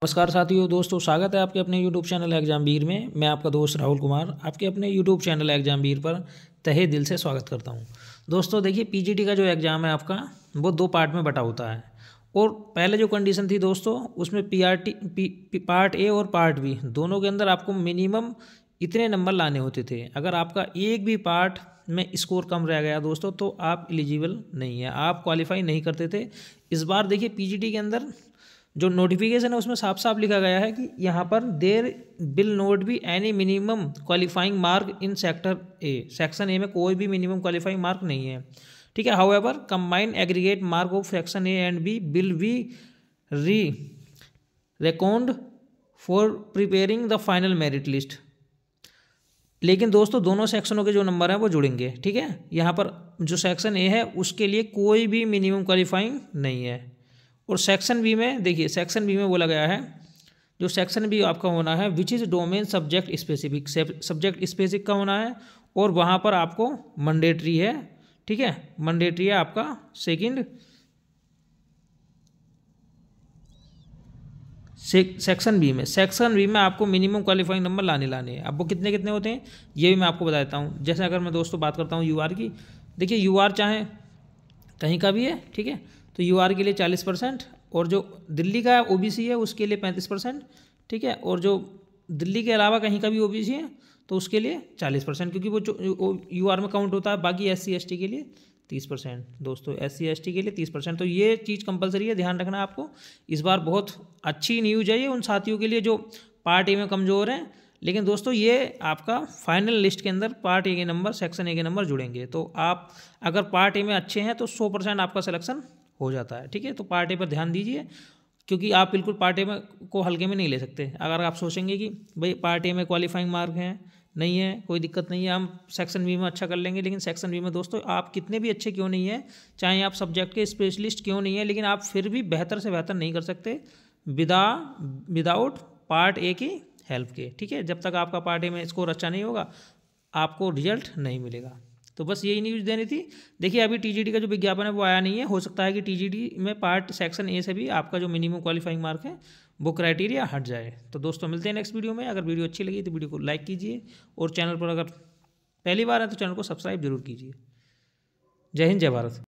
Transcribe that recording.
नमस्कार साथियों, दोस्तों स्वागत है आपके अपने यूट्यूब चैनल एग्जामवीर में। मैं आपका दोस्त राहुल कुमार आपके अपने यूट्यूब चैनल एग्जामवीर पर तहे दिल से स्वागत करता हूं। दोस्तों देखिए, पीजीटी का जो एग्ज़ाम है आपका वो 2 पार्ट में बटा होता है। और पहले जो कंडीशन थी दोस्तों, उसमें पार्ट ए और पार्ट बी दोनों के अंदर आपको मिनिमम इतने नंबर लाने होते थे। अगर आपका एक भी पार्ट में स्कोर कम रह गया दोस्तों तो आप एलिजिबल नहीं है, आप क्वालिफाई नहीं करते थे। इस बार देखिए पीजीटी के अंदर जो नोटिफिकेशन है उसमें साफ साफ लिखा गया है कि यहाँ पर there will not be any minimum qualifying mark in sector A. Section A में कोई भी मिनिमम क्वालिफाइंग मार्क नहीं है, ठीक है। However combined aggregate mark of section A and B will be re record for preparing the final merit list. लेकिन दोस्तों दोनों सेक्शनों के जो नंबर हैं वो जुड़ेंगे, ठीक है। यहाँ पर जो सेक्शन ए है उसके लिए कोई भी मिनिमम क्वालिफाइंग नहीं है। और सेक्शन बी में देखिए, सेक्शन बी में बोला गया है, जो सेक्शन बी आपका होना है which is domain subject specific, subject specific का होना है। और वहाँ पर आपको मैंडेटरी है, ठीक है, मैंडेटरी है आपका सेकंड सेक्शन बी में। सेक्शन बी में आपको मिनिमम क्वालिफाइंग नंबर लाने हैं। अब वो कितने कितने होते हैं ये भी मैं आपको बता देता हूँ। जैसे अगर मैं दोस्तों बात करता हूँ यूआर की, देखिए यूआर चाहे कहीं का भी है, ठीक है, तो यूआर के लिए 40%, और जो दिल्ली का ओबीसी है उसके लिए 35%, ठीक है। और जो दिल्ली के अलावा कहीं का भी ओबीसी है तो उसके लिए 40%, क्योंकि वो जो यूआर में काउंट होता है। बाकी एससी एसटी के लिए 30% दोस्तों, एससी एसटी के लिए 30%। तो ये चीज़ कंपलसरी है, ध्यान रखना आपको। इस बार बहुत अच्छी न्यूज़ है ये उन साथियों के लिए जो पार्ट ए में कमज़ोर हैं। लेकिन दोस्तों ये आपका फाइनल लिस्ट के अंदर पार्ट ए के नंबर, सेक्शन ए के नंबर जुड़ेंगे। तो आप अगर पार्ट ए में अच्छे हैं तो 100% आपका सिलेक्शन हो जाता है, ठीक है। तो पार्ट ए पर ध्यान दीजिए, क्योंकि आप बिल्कुल पार्ट ए में को हल्के में नहीं ले सकते। अगर आप सोचेंगे कि भाई पार्ट ए में क्वालिफाइंग मार्क हैं, नहीं है, कोई दिक्कत नहीं है, हम सेक्शन बी में अच्छा कर लेंगे। लेकिन सेक्शन बी में दोस्तों आप कितने भी अच्छे क्यों नहीं हैं, चाहे आप सब्जेक्ट के स्पेशलिस्ट क्यों नहीं है, लेकिन आप फिर भी बेहतर से बेहतर नहीं कर सकते विदाउट पार्ट ए की हेल्प के, ठीक है। जब तक आपका पार्ट ए में स्कोर अच्छा नहीं होगा आपको रिजल्ट नहीं मिलेगा। तो बस यही न्यूज़ देनी थी। देखिए अभी टीजीटी का जो विज्ञापन है वो आया नहीं है, हो सकता है कि टीजीटी में पार्ट सेक्शन ए से भी आपका जो मिनिमम क्वालिफाइंग मार्क है वो क्राइटेरिया हट जाए। तो दोस्तों मिलते हैं नेक्स्ट वीडियो में। अगर वीडियो अच्छी लगी तो वीडियो को लाइक कीजिए, और चैनल पर अगर पहली बार है तो चैनल को सब्सक्राइब जरूर कीजिए। जय हिंद, जय भारत।